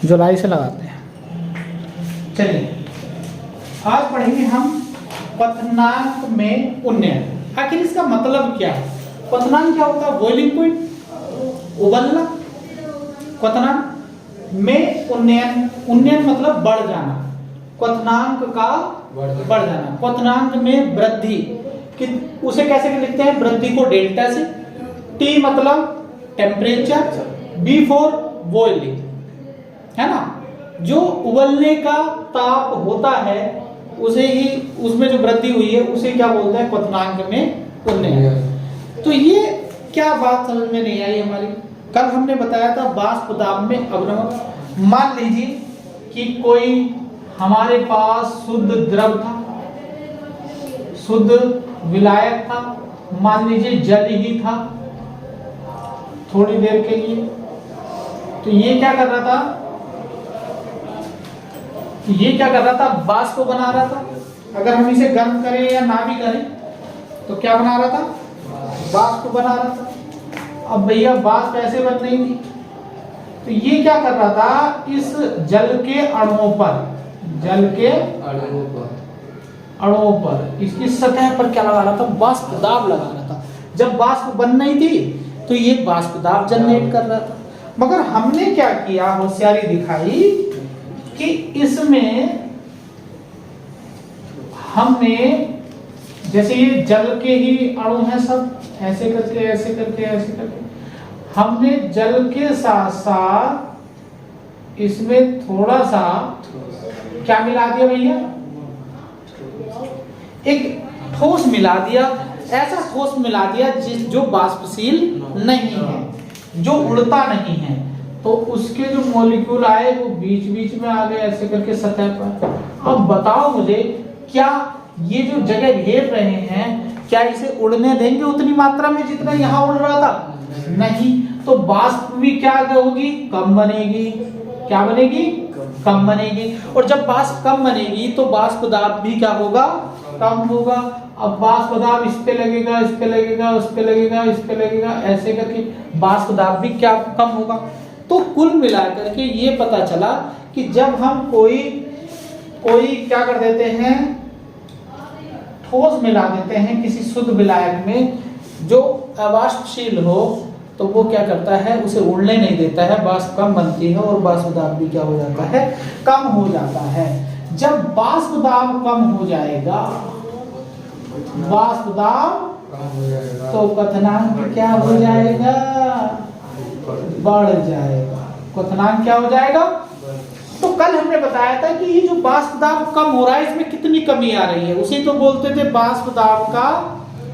जुलाई से लगाते हैं। चलिए आज पढ़ेंगे हम क्वथनांक में उन्नयन। आखिर इसका मतलब क्या है? क्वथनांक क्या होता है? बॉइलिंग पॉइंट, उबलना। क्वथनांक में उन्नयन, उन्नयन मतलब बढ़ जाना, क्वथनांक का बढ़ जाना। क्वथनांक में वृद्धि कि उसे कैसे लिखते हैं? वृद्धि को डेल्टा से, टी मतलब टेम्परेचर, बी फॉर बॉइलिंग, है ना। जो उबलने का ताप होता है उसे ही, उसमें जो वृद्धि हुई है उसे क्या बोलते हैं? क्वथनांक में उन्नयन। तो ये क्या बात समझ में नहीं आई हमारी? कल हमने बताया था वाष्प दाब में अवनमन। मान लीजिए कि कोई हमारे पास शुद्ध द्रव था, शुद्ध विलायक था, मान लीजिए जल ही था थोड़ी देर के लिए। तो ये क्या कर रहा था? ये क्या कर रहा था? वाष्प को बना रहा था। अगर हम इसे गर्म करें या ना भी करें तो क्या बना रहा था? वाष्प बना रहा था। अब भैया वाष्प ऐसे बन रही थी, तो ये क्या कर रहा था? इस जल के अणुओं पर, जल के अणुओं पर, इसकी सतह पर क्या लगा रहा था? वाष्प दाब लगा रहा था। जब वाष्प बन रही थी तो ये वाष्प दाब जनरेट कर रहा था। मगर हमने क्या किया? होशियारी दिखाई कि इसमें हमने, जैसे ये जल के ही अणु हैं सब, ऐसे करके ऐसे करके ऐसे करके, हमने जल के साथ साथ इसमें थोड़ा सा क्या मिला दिया भैया? एक ठोस मिला दिया। ऐसा ठोस मिला दिया जो वाष्पशील नहीं है, जो उड़ता नहीं है। तो उसके जो मॉलिक्यूल आए वो बीच बीच में आ गए ऐसे करके सतह पर। अब बताओ मुझे, क्या ये जो जगह घेर रहे हैं क्या इसे उड़ने देंगे उतनी मात्रा में जितना यहाँ उड़ रहा था? नहीं। तो वाष्प भी क्या होगी? कम बनेगी। क्या बनेगी? कम बनेगी। और जब वाष्प कम बनेगी तो वाष्प दाब भी क्या होगा? कम होगा। अब वाष्प दाब इस पे लगेगा, इस पे लगेगा, उस पे लगेगा, इस पे लगेगा, ऐसे करके वाष्प दाब भी क्या कम होगा। तो कुल मिलाकर के ये पता चला कि जब हम कोई क्या कर देते हैं? ठोस मिला देते हैं किसी शुद्ध विलायक में जो अवाष्पशील हो, तो वो क्या करता है? उसे उड़ने नहीं देता है, वाष्प कम बनती है और वाष्प दाब भी क्या हो जाता है? कम हो जाता है। जब वाष्प दाब कम हो जाएगा, वाष्प दाब, तो क्वथनांक क्या हो जाएगा? बढ़ जाएगा। क्वथनांक क्या हो जाएगा? तो कल हमने बताया था कि ये जो वाष्प दाब कम हो रहा है इसमें कितनी कमी आ रही है, उसे तो बोलते थे वाष्प दाब का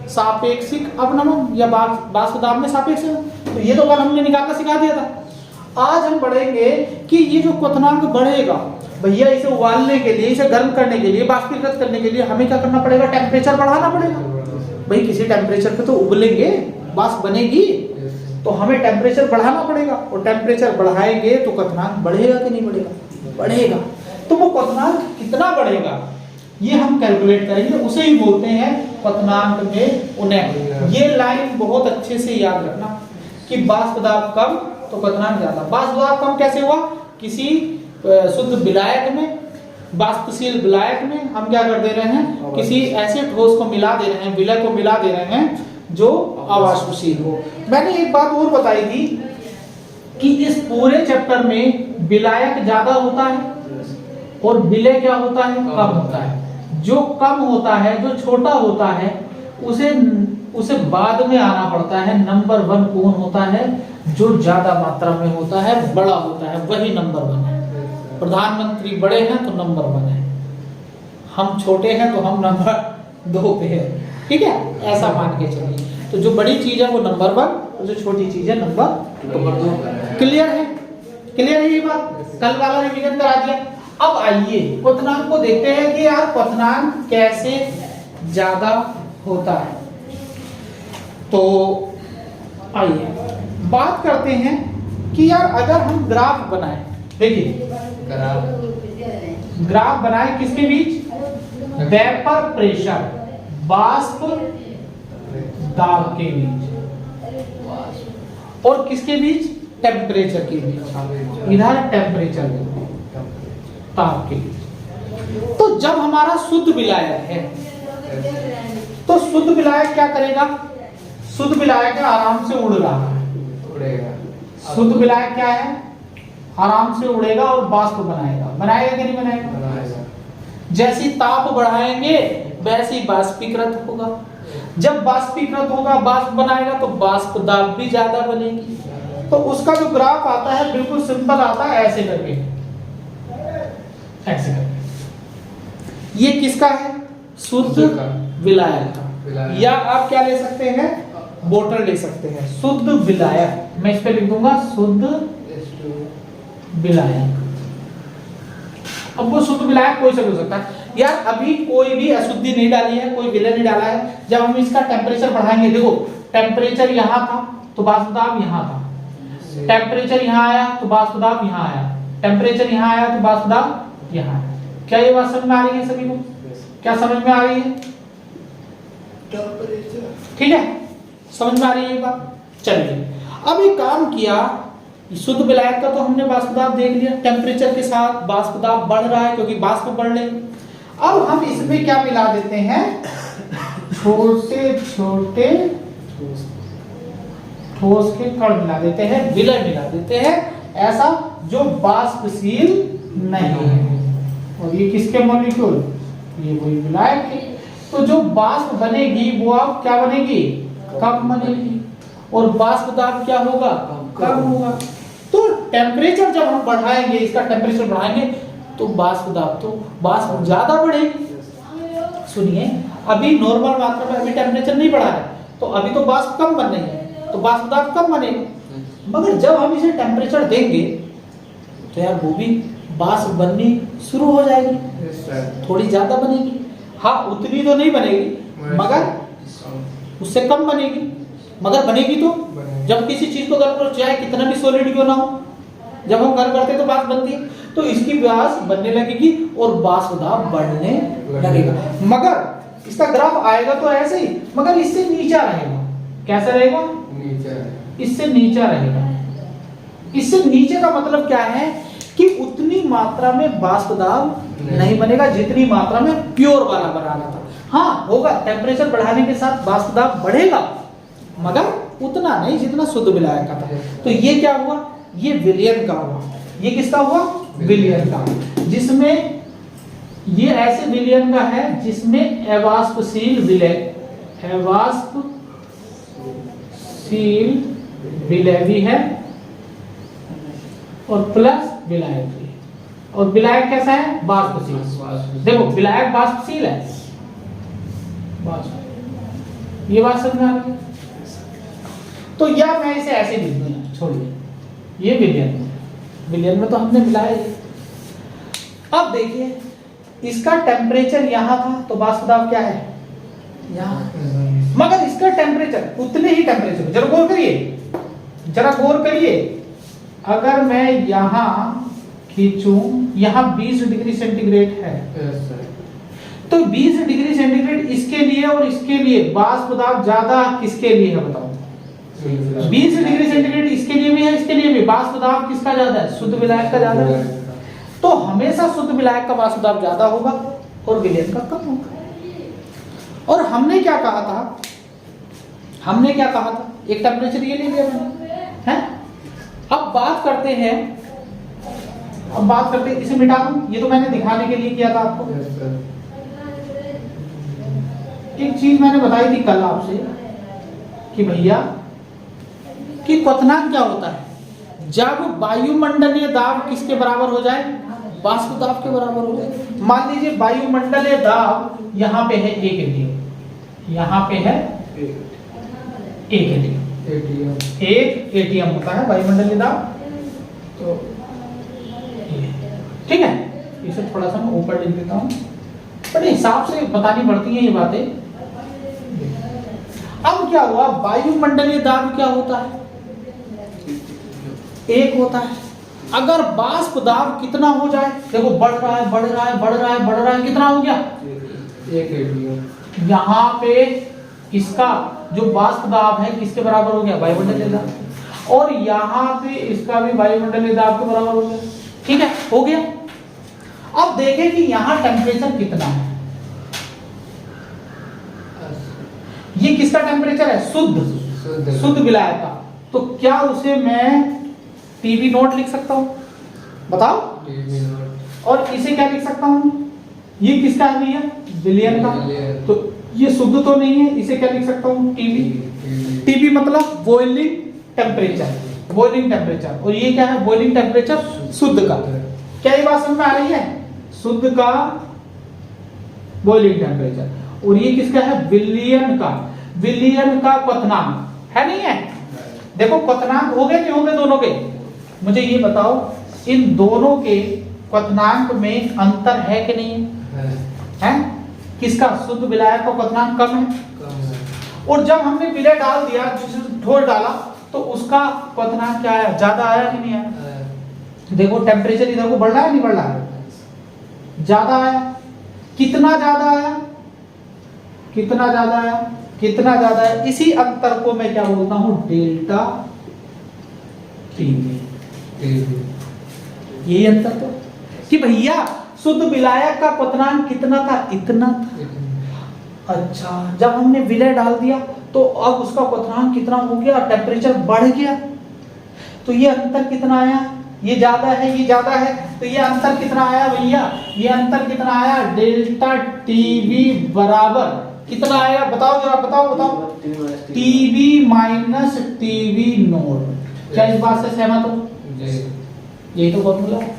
सापेक्षिक अवनमन या वाष्प दाब में सापेक्षिक। तो ये तो कल हमने निकालना सिखा दिया था। आज हम पढ़ेंगे कि ये जो क्वथनांक बढ़ेगा भैया, इसे उबालने के लिए, इसे गर्म करने के लिए, वाष्पीकृत करने के लिए हमें क्या करना पड़ेगा? टेम्परेचर बढ़ाना पड़ेगा। भाई किसी टेम्परेचर पे तो उबलेंगे, वाष्प बनेगी, तो हमें टेम्परेचर बढ़ाना पड़ेगा। और टेम्परेचर बढ़ाएंगे तो क्वथनांक बढ़ेगा कि नहीं बढ़ेगा? बढ़ेगा। तो वो क्वथनांक कितना बढ़ेगा ये हम कैलकुलेट करेंगे, उसे ही बोलते हैं क्वथनांक में उन्नयन। ये लाइन बहुत अच्छे से याद रखना कि वाष्प दाब कम तो क्वथनांक ज्यादा। वाष्प दाब कम कैसे हुआ? किसी शुद्ध विलायक में, वाष्पशील विलायक में हम क्या कर दे रहे हैं? किसी ऐसे ठोस को मिला दे रहे हैं, विलय को मिला दे रहे हैं जो अवाष्पशील हो। मैंने एक बात और बताई थी कि इस पूरे चैप्टर में विलायक ज्यादा होता है और विलय क्या होता है? कम होता है। जो कम होता है, जो छोटा होता है, उसे बाद में आना पड़ता है। नंबर 1 कौन होता है? जो ज्यादा मात्रा में होता है, बड़ा होता है, वही नंबर 1 है। प्रधानमंत्री बड़े हैं तो नंबर 1 है, हम छोटे हैं तो हम नंबर 2 पे है। ठीक है, ऐसा मान के चलिए। तो जो बड़ी चीज है वो नंबर 1 और जो छोटी चीज है नंबर 2। क्लियर है? क्लियर है ये बात? कल वाला रिवीजन करा दिया। अब आइए क्वथनांक को देखते हैं कि यार क्वथनांक कैसे ज्यादा होता है। तो आइए बात करते हैं कि यार अगर हम ग्राफ बनाएं, देखिए ग्राफ बनाएं किसके बीच? वेपर प्रेशर, वाष्प दाब के बीच, और किसके बीच? टेम्परेचर के बीच, इधर टेम्परेचर ताप के बीच। तो जब हमारा शुद्ध विलायक है तो शुद्ध विलायक क्या करेगा? शुद्ध विलायक आराम से उड़ रहा है, उड़ेगा। शुद्ध विलायक क्या है? आराम से उड़ेगा और वाष्प बनाएगा। बनाएगा कि नहीं बनाएगा? बनाएगा। जैसी ताप बढ़ाएंगे वैसे ही बाष्पीकृत होगा। जब बाष्पीकृत होगा, वाष्प बनाएगा तो वाष्प दाब भी ज्यादा बनेगी। तो उसका जो ग्राफ आता है बिल्कुल सिंपल आता है, ऐसे करके, ऐसे करके। ये किसका है? शुद्ध विलायक का। या आप क्या ले सकते हैं? बोतल ले सकते हैं। शुद्ध विलायक, मैं इस पे लिख दूंगा शुद्ध विलायक। अब वो शुद्ध विलायक कोई सा भी हो सकता है। यार अभी कोई भी अशुद्धि नहीं डाली है, कोई विलय नहीं डाला है। जब हम इसका टेम्परेचर बढ़ाएंगे, देखो टेम्परेचर यहाँ था तो वाष्प दाब यहाँ था, टेम्परेचर यहाँ आया तो वाष्प दाब यहाँ आया, टेम्परेचर यहाँ आया तो वाष्प दाब यहाँ आया। क्या ये बात समझ में आ रही है सभी को? क्या समझ में आ रही है? ठीक है, समझ में आ रही है ये बात? चलिए अब एक काम किया, शुद्ध विलायक का तो हमने वाष्प दाब देख लिया, टेम्परेचर के साथ वाष्प दाब बढ़ रहा है क्योंकि वाष्प बढ़ रहे हैं। अब हम इसमें क्या मिला देते हैं? छोटे छोटे ठोस के कण मिला देते हैं, विलय मिला देते हैं, ऐसा जो वाष्पशील नहीं है। और ये किसके मॉलिक्यूल? ये वही विलायक है। तो जो वाष्प बनेगी वो अब क्या बनेगी? कम बनेगी। और वाष्प दाब क्या होगा? कम होगा। तो टेम्परेचर जब हम बढ़ाएंगे, इसका टेम्परेचर बढ़ाएंगे तो वाष्प दाब तो वाष्प ज्यादा बढ़ेगी। सुनिए, अभी नॉर्मल मात्रा में अभी टेम्परेचर नहीं बढ़ा है तो अभी तो वाष्प कम बन रही है, तो वाष्प दाब कम बनेगा। मगर जब हम इसे टेम्परेचर देंगे तो यार वो भी वाष्प बननी शुरू हो जाएगी, थोड़ी ज्यादा बनेगी। हाँ उतनी तो नहीं बनेगी मगर उससे कम बनेगी, मगर बनेगी तो। जब किसी चीज को गर्म करो, चाहे कितना भी सॉलिड क्यों ना हो, जब हम गर्म करते हैं तो वाष्प बनती है, तो इसकी वाष्प बनने लगेगी और वाष्प दाब बढ़ने लगेगा। मगर इसका ग्राफ आएगा तो ऐसे ही, मगर इससे नीचा रहेगा। कैसा रहेगा? इससे नीचा रहेगा। इससे नीचे का मतलब क्या है कि उतनी मात्रा में वाष्प दाब नहीं बनेगा जितनी मात्रा में प्योर वाला बना रहा था। हाँ होगा, टेम्परेचर बढ़ाने के साथ वाष्प दाब बढ़ेगा मगर उतना नहीं जितना शुद्ध विलायक का था। तो ये क्या हुआ? ये विलयन का हुआ। ये किसका हुआ? विलयन का, जिसमें ये ऐसे विलयन का है जिसमें अवाष्पशील विलय, अवाष्पशील विलय भी है और प्लस विलायक भी है। और विलायक कैसा है? वाष्पशील। देखो विलायक वाष्पशील है, ये बात समझ में आ रही है? तो या मैं इसे ऐसे लिख दूंगा, छोड़िए, ये विलयन, विलयन में तो हमने मिलाया। अब देखिए इसका टेम्परेचर यहाँ था तो वाष्प दाब क्या है? यहाँ। मगर इसका टेम्परेचर उतने ही टेम्परेचर, जरा गौर करिए, जरा गौर करिए। अगर मैं यहाँ खींचूं, यहाँ 20 डिग्री सेंटीग्रेड है, तो 20 डिग्री सेंटीग्रेड इसके लिए और इसके लिए वाष्प दाब ज्यादा किसके लिए है बताओ? 20 डिग्री सेंटीग्रेड इसके लिए भी है, इसके लिए भी। वाष्प दाब किसका ज्यादा है? शुद्ध विलायक का ज्यादा है। तो हमेशा शुद्ध विलायक का वाष्प दाब ज्यादा होगा और विलयन का कम होगा। और हमने क्या कहा था? हमने क्या कहा था? एक टेम्परेचर ये ले लिया मैंने, है? अब बात करते हैं, इसे मिटा दूं, ये तो मैंने दिखाने के लिए किया था आपको। एक चीज मैंने बताई थी कल आपसे कि भैया कि क्वथनांक क्या होता है? जब वायुमंडलीय दाब किसके बराबर हो जाए? वाष्प दाब के बराबर हो जाए। मान लीजिए वायुमंडलीय दाब यहाँ पे है 1 एटीएम, यहाँ पे है 1 एटीएम, 1 एटीएम होता है वायुमंडलीय दाब। तो ठीक है, इसे थोड़ा सा मैं ऊपर लिख देता हूँ, बड़े हिसाब से बतानी पड़ती है ये बातें। अब क्या हुआ? वायुमंडलीय दाब क्या होता है? 1 होता है। अगर वाष्प दाब कितना हो जाए, देखो बढ़ रहा है, बढ़ रहा है, बढ़ रहा है, बढ़ रहा है, कितना हो गया? 1 एटीएम। यहाँ पे इसका जो वाष्प दाब है किसके बराबर हो गया? वायुमंडलीय दाब। और यहाँ पे इसका भी वायुमंडलीय दाब के बराबर हो गया। ठीक है, हो गया। अब देखें कि यहाँ टेम्परेचर कितना है। ये किसका टेम्परेचर है? शुद्ध विलायक का। तो क्या उसे मैं टीवी नोट लिख सकता हूँ? बताओ। और इसे क्या लिख सकता हूँ? ये किसका है भैया? विलियन का। तो ये शुद्ध तो नहीं है, इसे क्या लिख सकता हूँ? टीवी। टीवी मतलब बॉइलिंग टेम्परेचर, बॉइलिंग टेम्परेचर। और ये क्या है? बॉइलिंग टेम्परेचर शुद्ध का। क्या ये बात समझ में आ रही है? शुद्ध का बॉइलिंग टेम्परेचर। और ये किसका है? विलियन का। विलियन का क्वथनांक है, नहीं है? देखो क्वथनांक हो गए नहीं हो गए दोनों के? मुझे ये बताओ, इन दोनों के क्वथनांक में अंतर है कि नहीं है? किसका? शुद्ध विलायक का क्वथनांक कम है। और जब हमने विलय डाल दिया, ठोस डाला, तो उसका क्वथनांक क्या आया? ज्यादा आया कि नहीं आया? देखो टेम्परेचर इधर को बढ़ रहा है नहीं बढ़ रहा है? ज्यादा आया। कितना ज्यादा आया? कितना ज्यादा आया? कितना ज्यादा है? इसी अंतर को मैं क्या बोलता हूं? Delta TV. यही अंतर तो कि भैया शुद्ध विलायक का क्वथनांक कितना था? इतना था। अच्छा, जब हमने विलय डाल दिया तो अब उसका क्वथनांक कितना हो गया? टेम्परेचर बढ़ गया। तो ये अंतर कितना आया? ये ज्यादा है, ये ज्यादा है। तो ये अंतर कितना आया भैया? ये अंतर कितना आया? डेल्टा टीवी बराबर कितना आएगा? बताओ जरा, बताओ। TV minus TV note. क्या इस बात से सहमत हो? यही तो फॉर्मूला है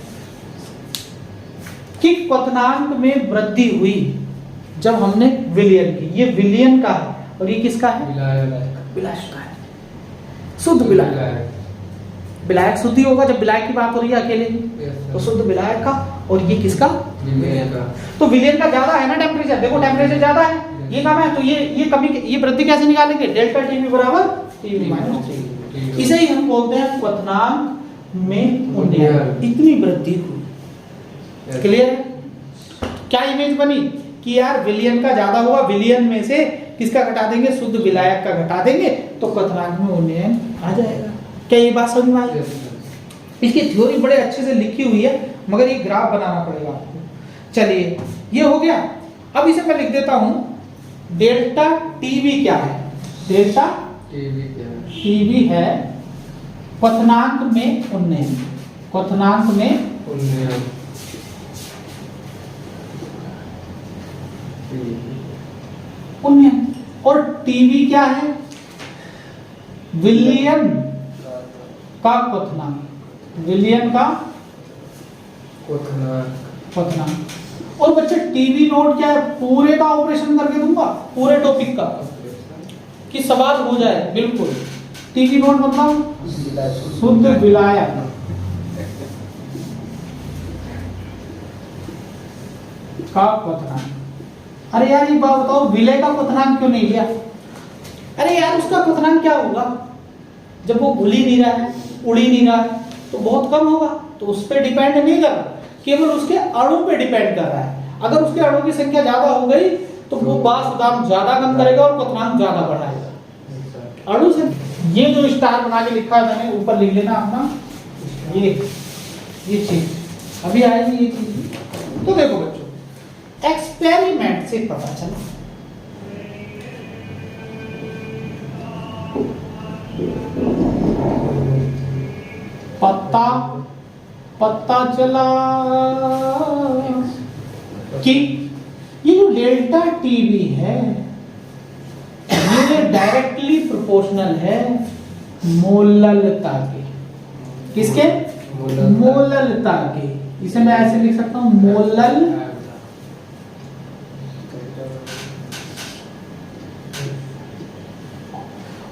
कि क्वथनांक में वृद्धि हुई जब हमने विलयन की। ये विलयन का है और ये किसका है? विलायक का है। शुद्ध विलायक। विलायक शुद्ध ही होगा जब विलायक की बात हो रही है अकेले की। तो शुद्ध विलायक का। और ये किसका? विलयन का। तो विलयन का ज्यादा है ना टेम्परेचर? देखो टेम्परेचर ज्यादा है, ये कम है। तो ये कमी, ये वृद्धि कैसे निकालेंगे? डेल्टा टीवी बराबर टीवी माइनस टीवी। इसे ही हम बोलते हैं क्वथनांक में उन्नयन। इतनी वृद्धि हुई। क्लियर? क्या इमेज बनी कि यार विलयन का ज्यादा हुआ, विलयन में से किसका घटा देंगे? शुद्ध विलायक का घटा देंगे तो क्वथनांक में उन्नयन आ जाएगा। क्या ये बात समझ में आई? इसकी थ्योरी बड़े अच्छे से लिखी हुई है, मगर ये ग्राफ बनाना पड़ेगा आपको। चलिए, ये हो गया। अब इसे मैं लिख देता हूं, डेल्टा टीवी क्या है? डेल्टा टीवी है क्वथनांक में उन्नयन। क्वथनांक में उन्नयन। और टीवी क्या है? विलयन का क्वथनांक। विलयन का क्वथनांक। और बच्चे टीवी नोट क्या है? पूरे का ऑपरेशन करके दूंगा, पूरे टॉपिक का, कि सवाल हो जाए। बिल्कुल। टीवी नोट मतलब शुद्ध विलायक का क्वथनांक। अरे यार ये बात बताओ, विलय का क्वथनांक क्यों नहीं लिया? अरे यार उसका क्वथनांक क्या होगा जब वो घुल ही नहीं रहा है, उड़ ही नहीं रहा है? तो बहुत कम होगा। तो उस पर डिपेंड नहीं कर रहा, केवल उसके अणु पे डिपेंड कर रहा है। अगर उसके अणु की संख्या ज्यादा हो गई तो वो वाष्प दाब ज्यादा कम करेगा और क्वथनांक ज्यादा बढ़ाएगा। अणु से ये जो स्टार बना के लिखा है मैंने, ऊपर लिख लेना अपना। ये चीज अभी आएगी, ये चीज। तो देखो बच्चों, एक्सपेरिमेंट से पता चला पता चला कि ये जो डेल्टा टीवी है ये डायरेक्टली प्रोपोर्शनल है मोललता के। किसके? मोललता के। इसे मैं ऐसे लिख सकता हूं, मोलल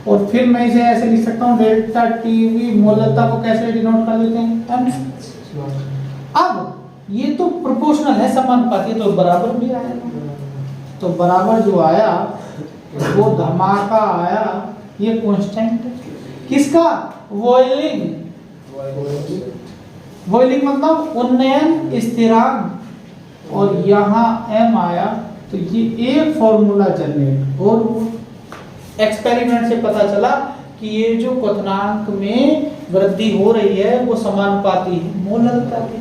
और फिर मैं इसे ऐसे लिख सकता हूं, डेल्टा टीवी मोललता को कैसे डिनोट कर देते हैं? m। अब ये तो प्रोपोर्शनल है, समानुपाती, तो बराबर भी आएगा। तो बराबर जो आया वो धमाका आया, ये कांस्टेंट है। किसका? बॉइलिंग। बॉइलिंग मतलब उन्नयन स्थिरांक। और यहाँ m आया तो ये एक फॉर्मूला जनरेट। और एक्सपेरिमेंट से पता चला कि ये जो क्वथनांक में वृद्धि हो रही है वो समानुपाती है मोललता के।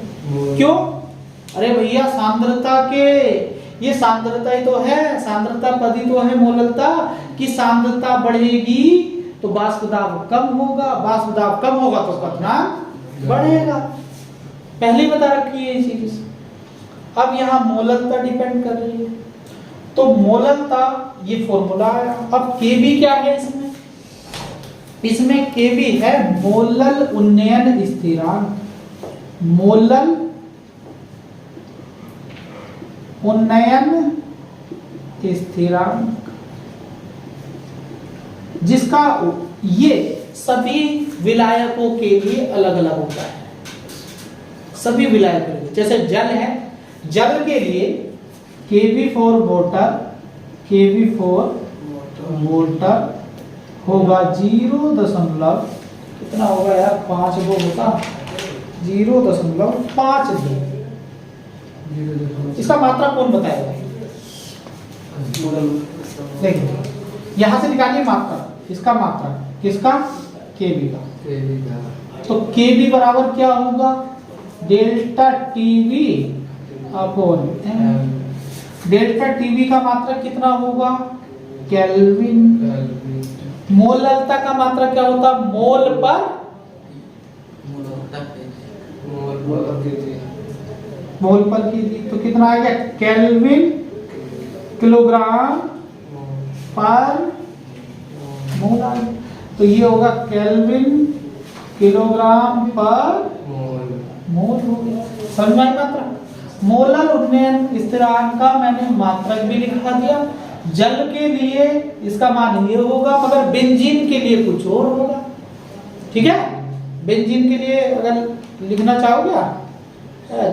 क्यों? अरे भैया सांद्रता के, ये सांद्रता ही तो है, सांद्रता पद ही तो है मोललता की। सांद्रता बढ़ेगी तो वाष्प दाब कम होगा, वाष्प दाब कम होगा तो क्वथनांक बढ़ेगा। पहले ही बता रखी है ये चीज। अब यहाँ मोललता डिपेंड कर रही है, तो मोललता ये फॉर्मूला आया। अब केबी क्या है इसमें? इसमें केबी है मोलल उन्नयन स्थिरांक। मोलल उन्नयन स्थिरांक, जिसका ये सभी विलायकों के लिए अलग अलग होता है। सभी विलायकों के लिए, जैसे जल है, जल के लिए Kb for water, Kb for water होगा 0. कितना होगा यार? 5 वो होगा 0.52। इसका मात्रा कौन बताएगा? देखिए यहां से निकालिए मात्रा, इसका मात्रा किसका? Kb का। तो Kb बराबर क्या होगा? Delta TV upon m। Delta TV का मात्रा कितना होगा? केल्विन। मोललता का मात्रा क्या होता? मोल पर मोल पर केजी। तो कितना आ गया? केल्विन किलोग्राम पर मोल आ गया। तो ये होगा केल्विन किलोग्राम पर मोल हो गया। समझ में आई मात्रा? मोलल उन्नयन स्थिरांक का मैंने मात्रक भी लिखा दिया। जल के लिए इसका मान ये होगा, मगर बेंजीन के लिए कुछ और होगा। ठीक है? बेंजीन के लिए अगर लिखना चाहोगे आप,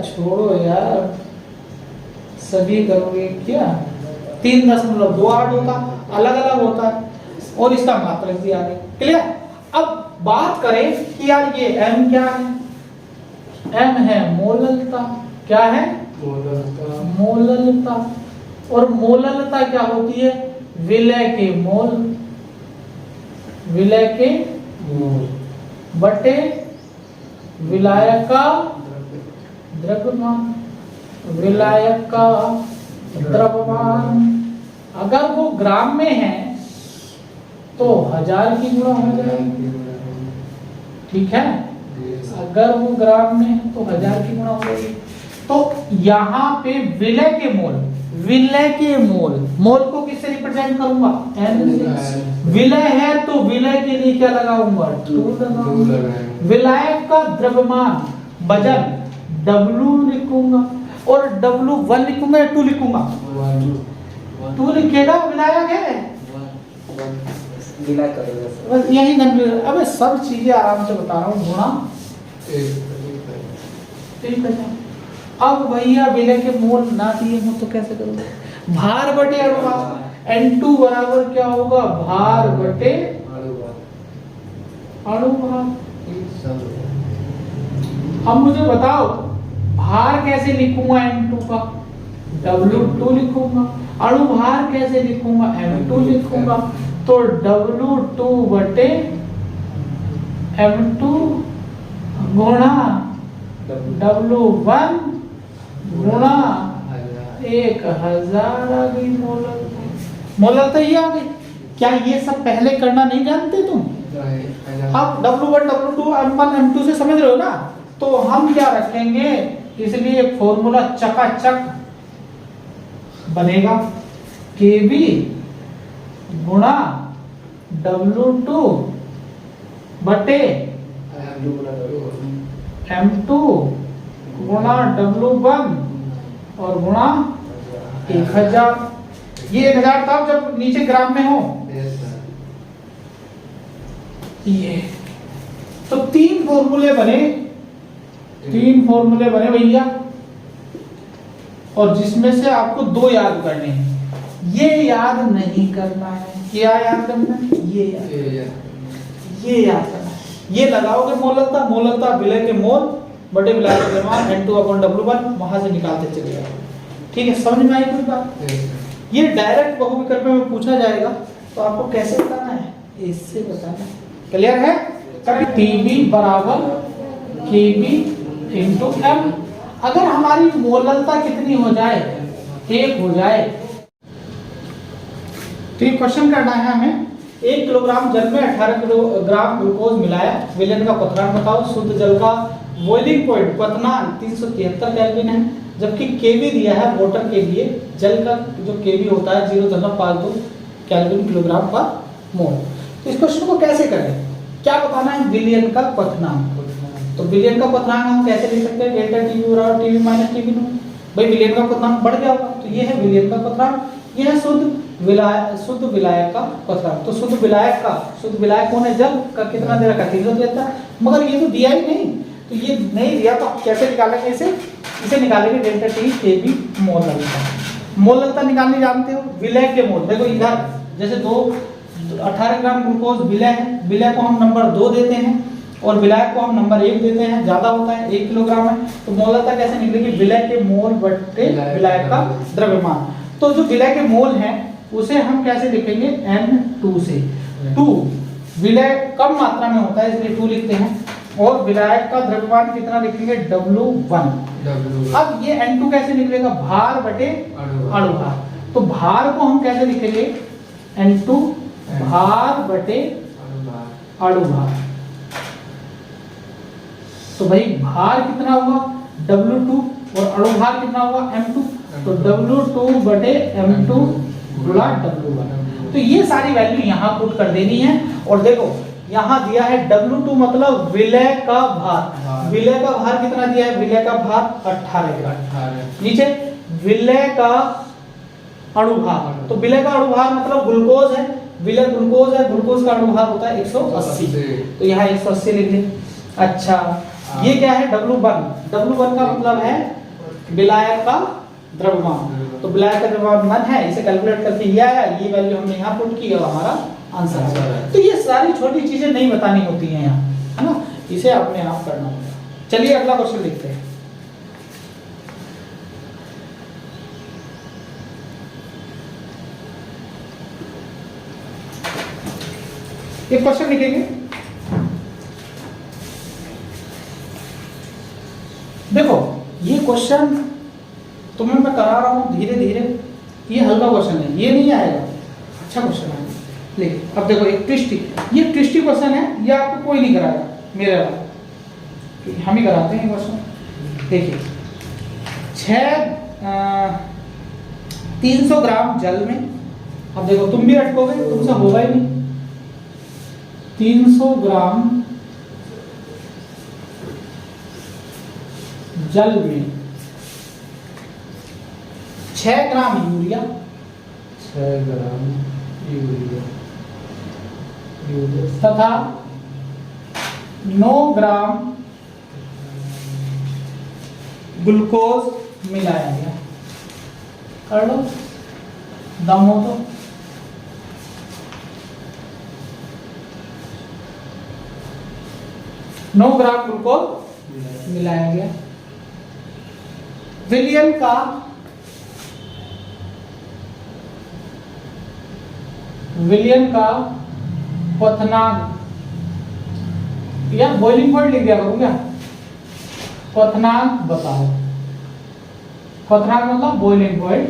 छोड़ो यार, सभी करोगे क्या? 3.28 होता, अलग अलग होता है, और इसका मात्रक भी आ गया। क्लियर? अब बात करें कि यार ये m क्या है? m है मोललता। क्या है? मोललता। और मोललता क्या होती है? विलय के मोल, विलय के मोल बटे विलायक का द्रव्यमान, विलायक का द्रव्यमान। अगर वो ग्राम में है तो 1000 की गुणा हो जाएगी। ठीक है? अगर वो ग्राम में है तो 1000 की गुणा हो जाएगी। तो यहाँ पे विलय के मोल, विलय के मोल, मोल को किससे रिप्रेजेंट करूंगा? n से। विलय है तो विलय के लिए क्या लगाऊंगा? 2 लगाऊंगा। विलायक का द्रव्यमान वजन W लिखूंगा, और W1 लिखूंगा या 2 लिखूंगा? 2 लिखेगा। विलायक है, बस यही गन। अबे सब चीजें आराम से बता रहा हूँ। गुणा ठीक है। अब भैया विलय के मोल ना दिए हो तो कैसे करोगे? भार बटे अणुभार। N2 बराबर क्या होगा? भार बटे अणुभार। अब मुझे बताओ भार कैसे लिखूंगा? N2 का W2 लिखूंगा। अणुभार कैसे लिखूंगा? M2 लिखूंगा। तो W2 बटे M2 गुणा W1 गुणा 1000 आ गई मोललता। मोललता ये आ गई। क्या ये सब पहले करना नहीं जानते तुम? अब W1 W2 M1 M2 से समझ रहे हो ना? तो हम क्या रखेंगे, इसलिए फॉर्मूला चकाचक बनेगा। Kb गुणा W2 बटे M2 गुणा W1 और गुणा 1000। ये 1000 तब जब नीचे ग्राम में हो। ये तो 3 फॉर्मूले बने, 3 फॉर्मूले बने भैया, और जिसमें से आपको 2 याद करने हैं। ये याद नहीं करना है। क्या याद करना है? ये याद करना है। ये लगाओगे मोललता, मोललता विलय के मोल बटे विलायक का द्रव्यमान N2/W1, वहां से निकालते चले जाओ। ठीक है? समझ में आई कोई बात? ये डायरेक्ट बहुविकल्प में पूछा जाएगा, तो आपको कैसे बताना है? इससे बताना है। क्लियर है? टीबी बराबर केबी इंटू एम। अगर हमारी मोललता कितनी हो जाए, 1 हो जाए, तो ये क्वेश्चन करना है हमें। 1 किलोग्राम जल में 18 किलोग्राम ग्लूकोज मिलाया, विलयन का क्वथनांक बताओ। शुद्ध जल का बॉइलिंग पॉइंट क्वथनांक 373 केल्विन है, जबकि केवी दिया है वाटर के लिए। जल का जो केवी होता है 0.52 केल्विन किलोग्राम पर मोल। तो इस क्वेश्चन को कैसे करें, क्या बताना है? विलयन का क्वथनांक। तो विलयन का क्वथनांक हम कैसे लिख सकते हैं? डेल्टा टीवी बराबर टीवी माइनस टीवी नॉट। भाई विलयन का क्वथनांक बढ़ गया होगा, तो ये है विलयन का क्वथनांक। ये है शुद्ध विलायक का क्वथनांक। तो शुद्ध विलायक कौन है? जल का कितना दे रखा? 373, मगर ये तो दिया ही नहीं। तो ये नहीं दिया तो कैसे निकालेंगे इसे निकालेंगे डेल्टा टी केबी मोललता निकालनी जानते हो। विलय के मोल देखो इधर, जैसे 18 ग्राम ग्लूकोज विलय है, विलय को हम नंबर 2 देते हैं और विलायक को हम नंबर 1 देते हैं, ज्यादा होता है 1 किलोग्राम है। तो मोललता कैसे निकलेगी? विलय के मोल बटे विलायक का द्रव्यमान। तो जो विलय के मोल हैं उसे हम कैसे लिखेंगे? N2 से। 2 विलय कम मात्रा में होता है इसलिए 2 लिखते हैं, और विलायक का द्रव्यमान कितना लिखेंगे? W1। अब ये N2 कैसे निकलेगा? भार बटे अणुभार। तो भार को हम कैसे लिखेंगे? N2 भार बटे अणुभार। तो भाई भार कितना हुआ? W2, और अणुभार कितना हुआ? M2। तो W2 बटे M2 गुणा W1। तो ये सारी वैल्यू यहाँ पुट कर देनी है। और देखो यहाँ दिया है W2 मतलब विलय का भार। विलय का भार कितना दिया है? विलय का भार 18 ग्राम। नीचे विलय का अणुभार, तो विलय का अणुभार मतलब ग्लूकोज है, विलय ग्लूकोज है, ग्लूकोज का अणुभार होता है 180। तो यहाँ 180 लिख दें। अच्छा ये क्या है? W1 का मतलब है विलायक का द्रव्यमान। तो विलायक का द्रव्यमान है, इसे कैलकुलेट करके ये आया, ये वैल्यू हमने यहाँ पुट की और हमारा आंसर है। तो ये सारी छोटी चीजें नहीं बतानी होती हैं यहाँ, है ना, इसे अपने आप करना होगा। चलिए अगला क्वेश्चन देखते हैं। एक क्वेश्चन लिखेंगे, देखो ये क्वेश्चन तुम्हें मैं करा रहा हूं धीरे धीरे, ये हल्का क्वेश्चन है, ये नहीं आएगा, अच्छा क्वेश्चन है। लेकिन अब देखो एक ट्विस्टी, ये ट्विस्टी क्वेश्चन है, ये आपको कोई नहीं कराएगा मेरे वाला, हम ही कराते हैं क्वेश्चन। देखिए 300 ग्राम जल में, अब देखो तुम भी अटकोगे, तुमसे होगा ही नहीं। 300 ग्राम जल में 6 ग्राम यूरिया, 6 ग्राम यूरिया तथा 9 ग्राम ग्लूकोज मिलाया गया। कर लो दम हो तो। नौ ग्राम ग्लूकोज मिलाया गया। विलियन का क्वथनांक, या बॉइलिंग पॉइंट लिख दिया करूँ क्या? क्वथनांक बताओ। क्वथनांक मतलब बॉइलिंग पॉइंट।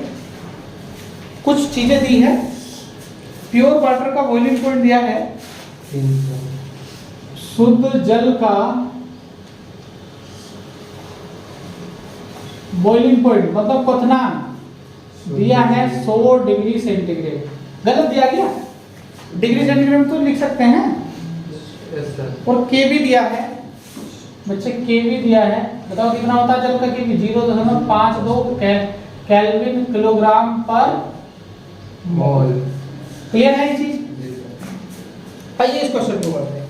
कुछ चीजें दी है, प्योर वाटर का बॉइलिंग पॉइंट दिया है, 300, शुद्ध जल का बॉइलिंग पॉइंट मतलब क्वथनांक दिया है 100 डिग्री सेंटीग्रेड। गलत दिया गया, डिग्री सेंटीग्रेड तो लिख सकते हैं। और के भी दिया है बच्चे, के भी दिया है, बताओ कितना होता है जल का के भी? 0.52 केल्विन किलोग्राम पर मोल। क्लियर है ये चीज? आइए इस क्वेश्चन को बढ़ते हैं।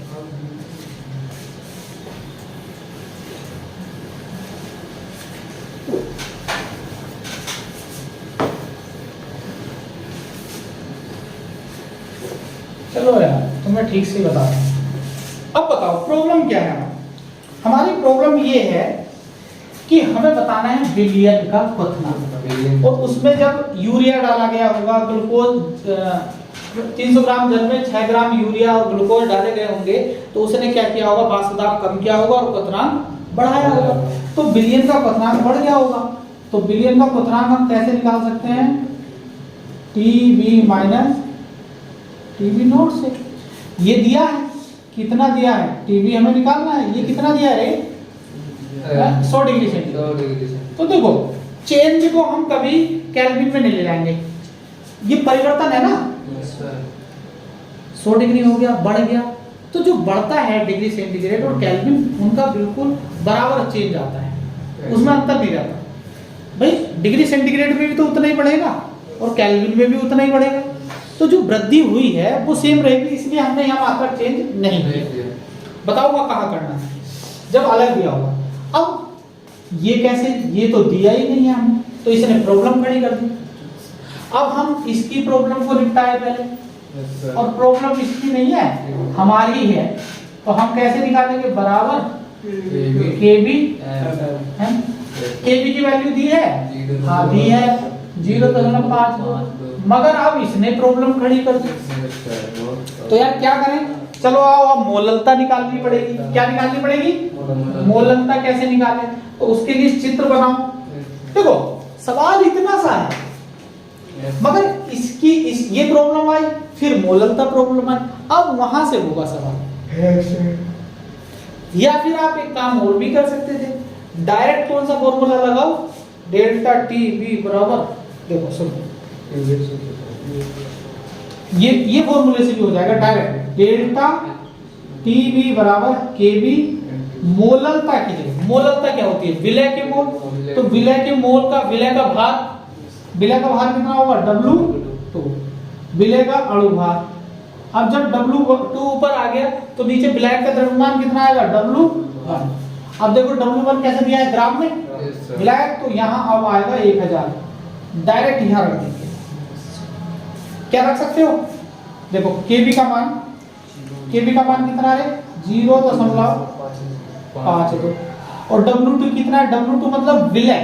चलो यार तुम्हें ठीक से बता रहा हूं। अब बताओ प्रॉब्लम क्या है हमारी? प्रॉब्लम ये है कि हमें बताना है विलियन का क्वथनांक, और उसमें जब यूरिया डाला गया होगा, ग्लूकोज 300 ग्राम जल में 6 ग्राम यूरिया और ग्लूकोज डाले गए होंगे, तो उसने क्या किया होगा, वाष्प दाब कम किया होगा और क्वथनांक बढ़ाया होगा, तो विलयन का क्वथनांक बढ़ गया होगा। तो विलयन का क्वथनांक हम कैसे निकाल सकते हैं, टीबी माइनस टीबी नोट से। ये दिया है, कितना दिया है, टीबी हमें निकालना है, ये कितना दिया है, 100 डिग्री सेंटीग्रेड। तो देखो चेंज को हम कभी केल्विन में नहीं ले जाएंगे, ये परिवर्तन है ना, 100 डिग्री हो गया, बढ़ गया, तो जो बढ़ता है डिग्री सेंटीग्रेड और केल्विन उनका बिल्कुल बराबर चेंज आता है, उसमें अंतर नहीं रहता भाई। डिग्री सेंटीग्रेड में भी तो उतना ही बढ़ेगा और केल्विन में भी उतना ही बढ़ेगा, तो जो वृद्धि हुई है वो सेम रहेगी, इसलिए हमने यहाँ मात्रा चेंज नहीं किया। बताओगा कहाँ करना है, जब अलग दिया होगा। अब ये कैसे, ये तो दिया ही नहीं है हमें, तो इसने प्रॉब्लम खड़ी कर दी। अब हम इसकी प्रॉब्लम को निपटाए पहले, और प्रॉब्लम इसकी नहीं है, हमारी है, तो हम कैसे निकालेंगे, बराबर केबी, केबी की वैल्यू दी है, हाँ दी है 0.52, मगर अब इसने प्रॉब्लम खड़ी कर दी, तो यार क्या करें, चलो आओ अब मोललता निकालनी पड़ेगी। क्या निकालनी पड़ेगी, मोललता कैसे निकालें, तो उसके लिए चित्र बनाओ। देखो सवाल इतना सा है, मगर ये प्रॉब्लम आई, फिर मोललता प्रॉब्लम आई, अब वहां से होगा सवाल। या फिर आप एक काम और भी कर सकते थे, डायरेक्ट कौन सा फॉर्मूला लगाओ, डेल्टा टी बी बराबर, देखो सुनो, ये फॉर्मूले से भी हो जाएगा डायरेक्ट, डेल्टा टी बी बराबर के बी मोललता की जगह। मोललता क्या होती है, विलय के मोल, तो विलय के मोल का विलय का भार, विलय का भार कितना होगा, W2, विलय का अणु भार। अब जब W2 ऊपर आ गया तो नीचे विलय का द्रव्यमान कितना आएगा, W1। अब देखो W1 कैसे दिया है ग्राम में, विलय, तो यहाँ अब आएगा 1000, डायरेक्ट यहाँ रख देंगे। क्या रख सकते हो, देखो Kb का मान, Kb का मान कितना है, 0.52, और W2 कितना है, W2 मतलब विलय।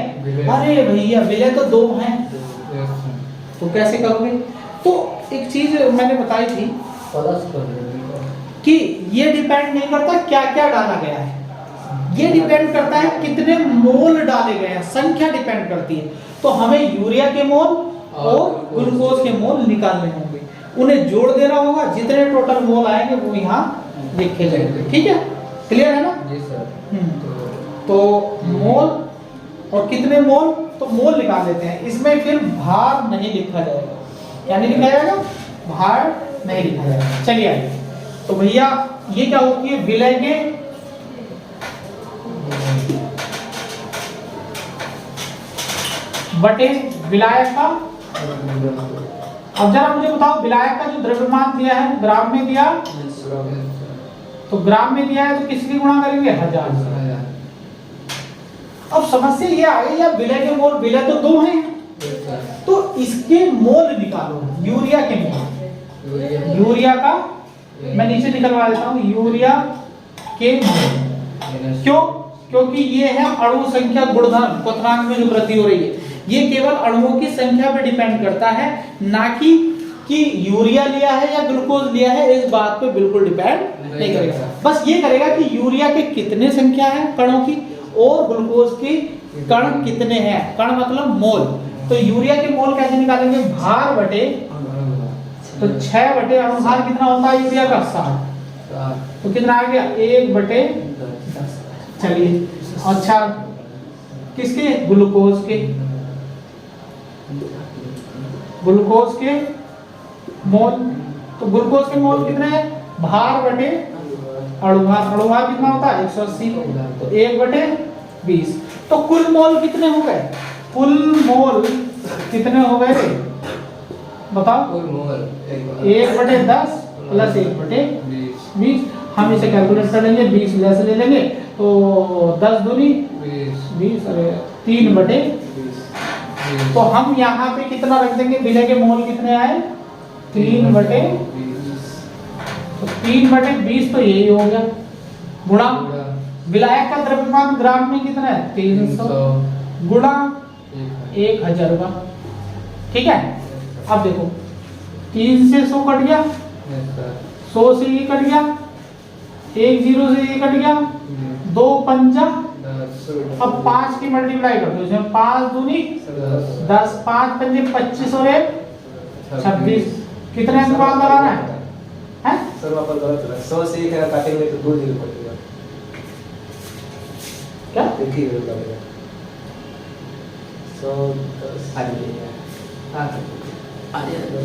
अरे भैया विलय तो 2 हैं, तो कैसे करोगे। तो एक चीज मैंने बताई थी कि ये डिपेंड नहीं करता क्या क्या डाला गया है, ये डिपेंड करता है कितने मोल डाले गए हैं, संख्या डिपेंड करती है। तो हमें यूरिया के मोल और ग्लूकोज के मोल निकालने होंगे, उन्हें जोड़ देना होगा, जितने टोटल मोल आएंगे वो यहाँ लिखे जाएंगे। ठीक है, क्लियर है ना जी सर। तो मोल और कितने मोल, तो मोल निकाल लेते हैं, इसमें फिर भार नहीं लिखा जाएगा, क्या नहीं लिखा जाएगा, भार नहीं लिखा जाएगा। चलिए आइए, तो भैया ये क्या होती है, विलय के बटे विलायक का। अब जरा मुझे बताओ, विलायक का जो द्रव्यमान दिया है ग्राम में दिया, तो ग्राम में दिया है तो किसकी गुणा करेंगे, 1000 से। अब समस्या ये आ गई, यार विलय के मोल, विलय तो 2 हैं, तो इसके मोल निकालो, यूरिया के मोल, यूरिया का मैं नीचे निकलवा देता हूँ, यूरिया के मोल। क्यों, क्योंकि ये है अणु संख्या गुणधर्म, क्वथनांक में जो वृद्धि हो रही है ये केवल अणुओं की संख्या पर डिपेंड करता है, ना कि यूरिया लिया है या ग्लूकोज लिया है, इस बात पे बिल्कुल डिपेंड नहीं करेगा। बस ये करेगा कि यूरिया के कितने संख्या है कणों की और ग्लूकोज के कण कितने हैं, कण मतलब मोल। तो यूरिया के मोल कैसे निकालेंगे, भार बटे, तो 6 बटे अणुभार कितना होता है यूरिया का, 7, तो कितना आ गया, 1/10। चलिए अच्छा, किसके, ग्लूकोज के, ग्लूकोज के मोल, तो ग्लूकोज के मोल कितने हैं, भार बटे अणुभार, अणुभार कितना होता है 180, तो 1/20। तो कुल मोल कितने हो गए, कुल मोल कितने हो गए बताओ, 1/10 प्लस 1/20। हम इसे कैलकुलेट कर लेंगे, 20 जैसे ले लेंगे, तो 10 दूनी 20, अरे 3/20। तो हम यहाँ पे कितना रख देंगे, विलय के मोल कितने आए, 3/20, तो 3/20 तो यही हो गया, गुणा विलायक का द्रव्यमान ग्राम में कितना है, 300 गुणा 1000। ठीक है, अब देखो 3 से 100 कट गया, यस सर 100 से ये कट गया, 1 0 से ये कट गया, 2 पंजा, 10 अब 5 की मल्टीप्लाई कर दो, इसमें 5 दूनी 10, 5 पंजे 25 और 1 26। कितने अंक बाद लगाना है? हैं? सर वहाँ पर गलत है, 100 से 1 काटेंगे तो 2 जीरो पड़ेगा, क्या? एक ही जीरो लगेगा, 100 10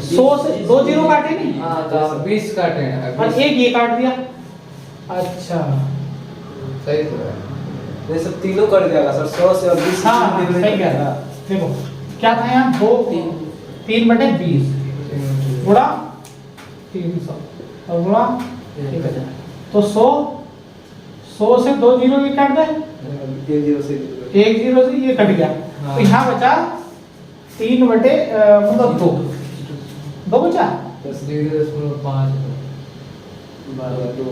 100 से 2 जीरो काटे नहीं, हाँ तो 20 काटे हैं और एक ये काट दिया। अच्छा सही तो है। ये सब तीनों कर दिया सर, 100 से और 20 हाँ सही कह रहा। देखो क्या था यहाँ, 2 3 बटे 20 गुणा 300 और गुणा 1000, तो 100 से 2 जीरो ये काट दे, 1 जीरो से 1 जीरो से ये कट गया, तो यहाँ बचा 3 बटे मतलब 2 बचा 0.5 2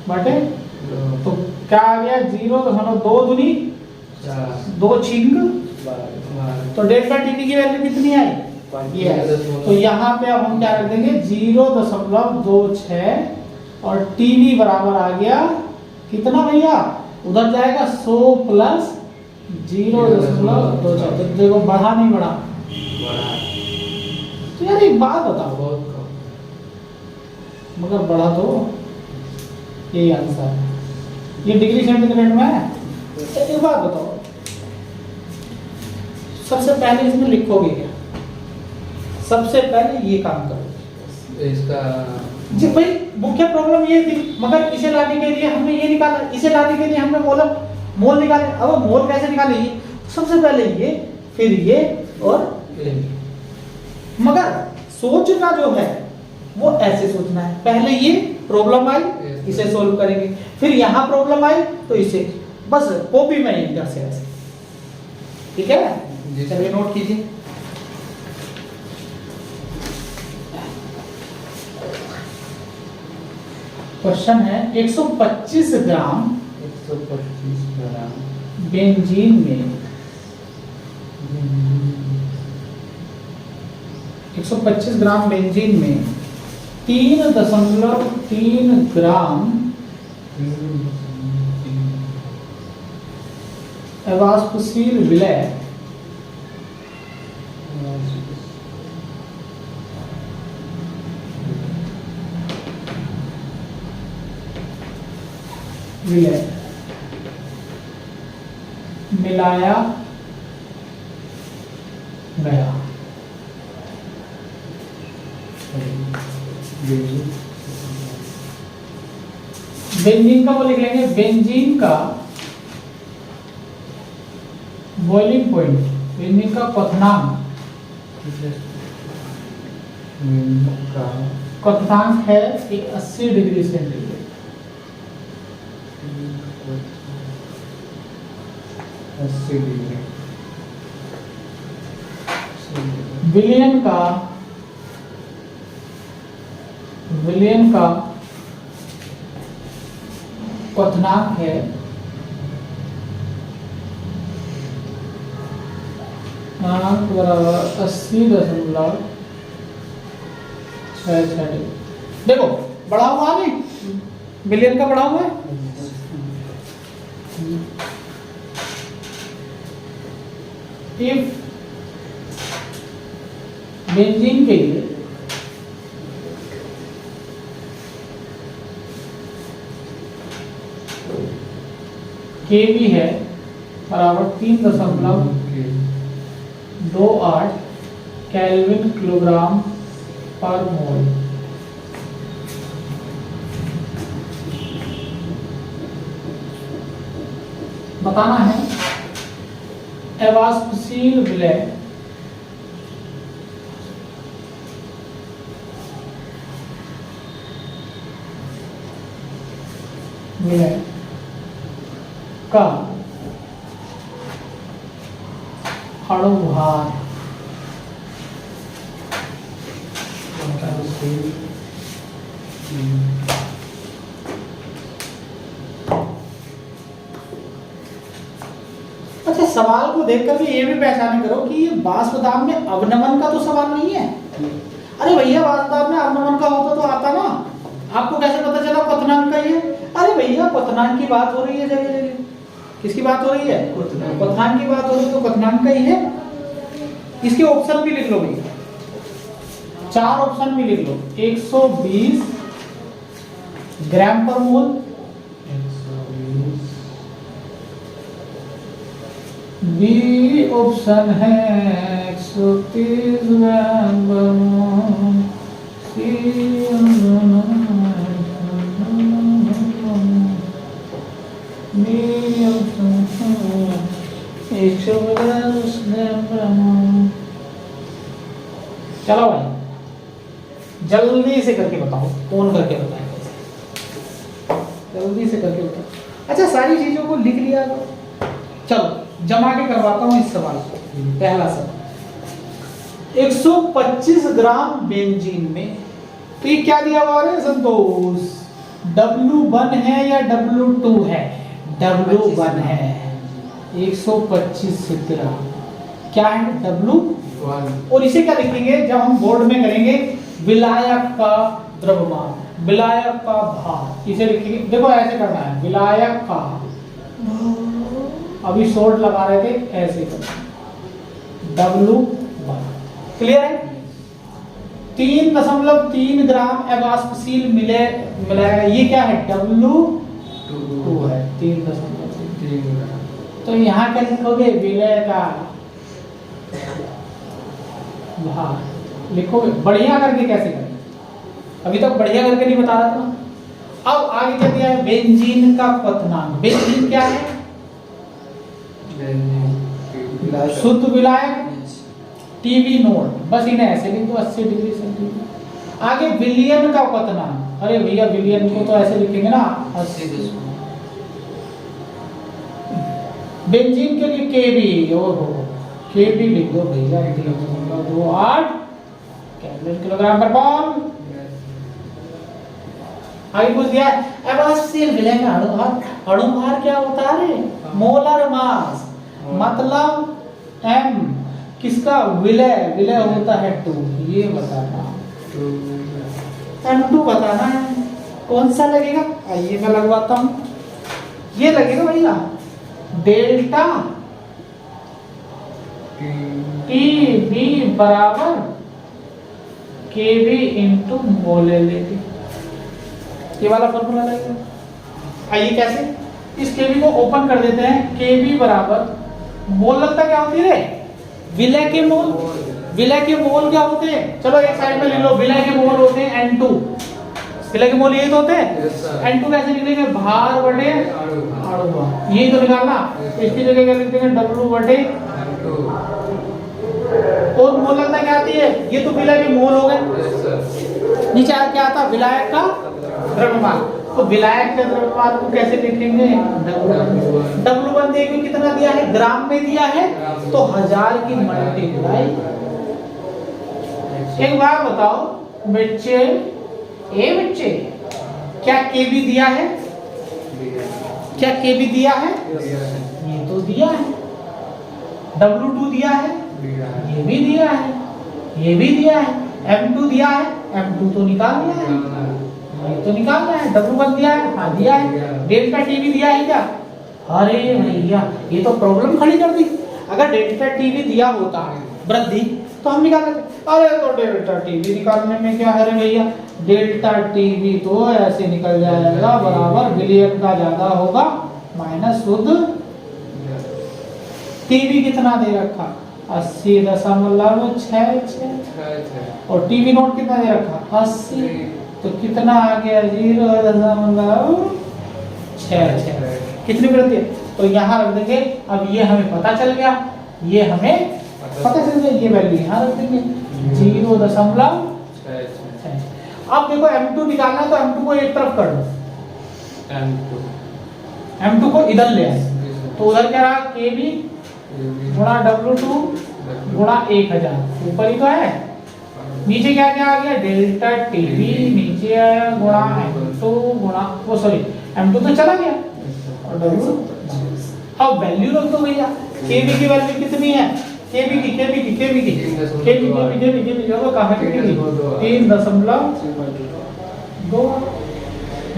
बटे, तो क्या आ गया 0.2 दूनी 2 छिंग, तो डेल्टा टी की वैल्यू कितनी आई? ये है। तो यहाँ पे अब हम क्या रख देंगे 0.26 और टीवी बराबर आ गया कितना भैया, उधर जाएगा 100 प्लस 0.26, तो देखो बढ़ा नहीं बढ़ा? तो यार एक बात बताओ, बहुत कम। मगर बढ़ा तो यही आंसर है, ये डिग्री सेंटीग्रेड में है। एक बात बताओ, सबसे पहले इसमें लिखोगे क्या? सबसे पहले ये काम करो इसका जी भाई, मुख्य प्रॉब्लम ये थी, मगर इसे लाने के लिए हमने ये निकाला, इसे लाने के लिए हमने मोल निकाले। अब मोल कैसे निकाले? ये सबसे पहले ये, फिर ये और मगर सोचना जो है वो ऐसे सोचना है, पहले ये प्रॉब्लम आई इसे सोल्व करेंगे, फिर यहाँ प्रॉब्लम आई तो इसे, बस कॉपी में इधर से ऐसे, ठीक है? चलिए नोट कीजिए। क्वेश्चन है 125 ग्राम 125 ग्राम बेंजीन में 125 ग्राम बेंजीन में 3.3 ग्राम एवास्पसील विलय मिलाया गया। बेंजीन का वो लिख लेंगे, बेंजीन का बॉइलिंग पॉइंट, बेंजीन का क्वथनांक है 80 डिग्री सेंटीग्रेड। विलियन का क्वथनांक है 80.66। देखो बढ़ा हुआ नहीं, बिलियन का बढ़ा हुआ है। इफ बेंजीन के लिए केवी है बराबर 3.28 केल्विन किलोग्राम पर मोल, बताना है एवास्पसील विलय का अणुभार अच्छा, सवाल को देख करके ये भी पहचाने करो कि ये वाष्प दाब में अवनमन का तो सवाल नहीं है। अरे भैया वास्तव में अनुमान का होता तो आता ना, आपको कैसे पता चला क्वथनांक का ही है? अरे भैया क्वथनांक की बात हो रही है जगह जगह, किसकी बात हो रही है? क्वथनांक की बात हो रही है, तो क्वथनांक का ही है। इसके ऑप्शन भी लिख लो भैया, 4 ऑप्शन भी लिख लो। 120 ग्राम पर मोल, बी ऑप्शन है 130 ग्राम पर मोल, सी बी ऑप्शन है 150 ग्राम पर मोल। चलो भाई जल्दी से करके बताओ, कौन करके बताएगा? जल्दी से करके बताओ। अच्छा सारी चीजों को लिख लिया तो चलो जमा के करवाता हूं इस सवाल को। पहला सवाल 125 ग्राम बेंजीन में, तो ये क्या दिया हुआ है संतोष? W1 है या W2 है? W1 है। 125 ग्राम क्या है? W, और इसे क्या लिखेंगे जब हम बोर्ड में करेंगे? विलायक का द्रव्यमान, विलायक का भार, इसे लिखेंगे। देखो ऐसे करना है, विलायक का, अभी शॉर्ट लगा रहे थे, ऐसे करना W1। क्लियर है? 3.3 ग्राम अवाष्पशील मिलाएगा, ये क्या है? W2 है, 3.3। तो यहाँ क्या लिखोगे? विलय का भार लिखोगे। बढ़िया करके कैसे करें? अभी तक बढ़िया करके नहीं बता रहा था। अब आगे क्या दिया है? बेंजीन का क्वथनांक। बेंजीन क्या है? शुद्ध विलायक, टीवी नोट, बस इन्हें ऐसे लिख दो 80 डिग्री सेंटीग्रेड। आगे विलियन का क्वथनांक, अरे भैया विलियन को तो ऐसे लिखेंगे ना 80। बेंजीन के लिए केबी, ओहो केबी लिख दो भैया, 3.28 कैलोरी किलोग्राम पर पाउंड। आगे पूछ दिया अवाष्पशील विलय का अणुभार। अणुभार क्या होता है? मोलर मास, मतलब m किसका? विलय, विलय होता है 2। ये बताना, M2 बताना है। कौन सा लगेगा? आइए मैं लगवाता हूँ। ये लगेगा भैया डेल्टा TB बराबर KB इंटू मोलेलिटी, ये वाला फॉर्मूला लगेगा। आइए कैसे? इस KB को ओपन कर देते हैं। KB बराबर मोलता क्या होती है? विलय के मोल। विलय के मोल क्या होते हैं? चलो एक साइड में ले लो। विलय के मोल होते हैं N2। विलय के मोल यही तो होते हैं। N2 कैसे निकलेंगे? भार बटे अणुभार, यही तो निकालना। इसकी जगह क्या लिख देंगे? W बटे। और मोलता क्या आती है? ये तो विलय के मोल हो गए। नीचे क्या आता? विलायक का द्रव्यमान। तो विलायक के द्रव्यमान को कैसे लिखेंगे? W1 देखिए कितना दिया है? ग्राम में दिया है, तो 1000 की मल्टीप्लाई। एक बार बताओ बच्चे, बच्चे क्या केबी दिया है? क्या केबी दिया है? ये तो दिया है। W2 दिया है, ये भी दिया है, ये भी दिया है। M2 दिया है, M2 तो निकाल दिया है, ये तो निकालना है। W1 दिया है, हाँ दिया है। डेल्टा टीवी दिया है क्या? अरे भैया ये तो प्रॉब्लम खड़ी कर दी। अगर डेल्टा टीवी दिया होता है वृद्धि तो हम निकाल लेते। अरे तो डेल्टा टीवी निकालने में क्या है रे भैया? डेल्टा टीवी तो ऐसे निकल जाएगा बराबर विलियन का ज्यादा होगा माइनस शुद्ध टीवी कितना दे रखा? 80.66 और टीवी नोट कितना दे रखा? 80। तो कितना आ गया? 0.66। कितनी वृद्धि? तो यहाँ रख देंगे। अब ये हमें पता चल गया, ये हमें पता चल गया, ये वैल्यू यहाँ रख देंगे 0.66। अब देखो M2 निकालना है तो M2 को एक तरफ कर दो, M2 को इधर ले आए तो उधर क्या रहा? KB गुणा W2 गुणा 1000, ऊपर ही तो है। नीचे क्या क्या आ गया? डेल्टा टीवी नीचे आया गुणा M2 गुणा वो सॉरी M2 तो चला गया और W। अब वैल्यू रख दो भैया। KB की वैल्यू कितनी है? केबी की होगा कहाँ की 3.2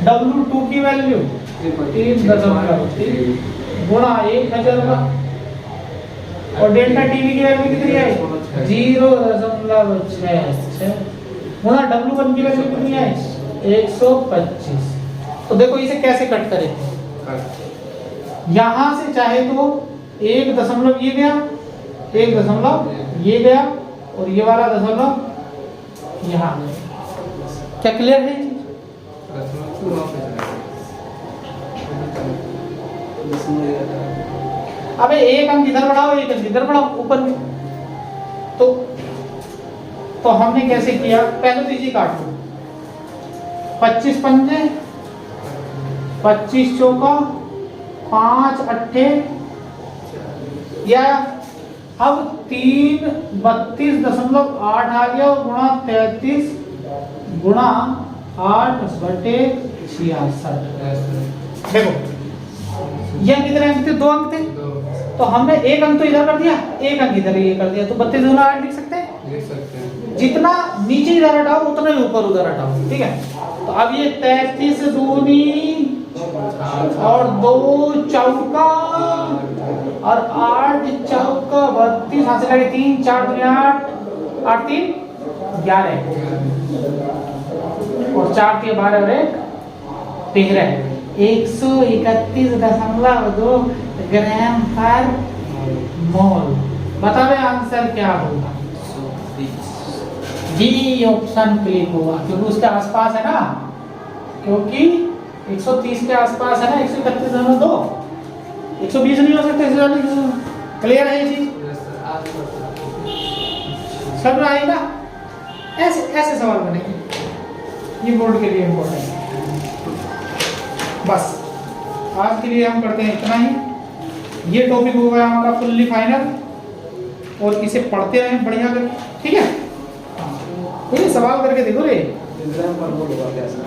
W2 की वैल्यू 3.3 गुणा 1000 का और डेल्टा टीवी की वैल्यू कितनी आई 0.66 गुणा W1 की वैल्यू कितनी आई 125। तो देखो इसे कैसे कट करें, यहां से चाहे तो 1 दशमलव ये गया, 1 दशमलव ये गया और ये वाला दशमलव यहाँ गया। क्या क्लियर है? अबे एक अंक इधर बढ़ाओ, एक अंक इधर बढ़ाओ ऊपर में। तो हमने कैसे किया, पहले तो इसी काट लो 25 पंजे 25 चौका 5 अट्ठे या अब 332.8 आ गया गुणा 33 गुणा 8/66। देखो ये कितने अंक थे, 2 अंक थे, तो हमने एक अंक तो इधर कर दिया, एक अंक इधर ये कर दिया, तो 32 गुणा 8 लिख सकते हैं। जितना नीचे इधर हटाओ उतना ही ऊपर उधर हटाओ, ठीक है। तो अब ये 33 दूनी और 2 चौका और 8 चौका 32, हाथ से लगे 3 4 दूनी 8 8 3 11 और 4 के 12 और 1 13 131.2 ग्राम पर मोल। बताओ आंसर क्या होगा? डी ऑप्शन क्लिक होगा क्योंकि उसके आसपास है ना, क्योंकि 130 के आसपास है ना, 131.2 120 नहीं हो सकता। क्लियर है ये चीज? सब आएगा ऐसे ऐसे सवाल बनेंगे, ये बोर्ड के लिए इम्पोर्टेंट है। बस आज के लिए हम करते हैं इतना ही। ये टॉपिक हो गया हमारा फुल्ली फाइनल और इसे पढ़ते रहें बढ़िया करके, ठीक है। ये सवाल करके देखो रे। एग्जाम पर बोल हुआ कैसा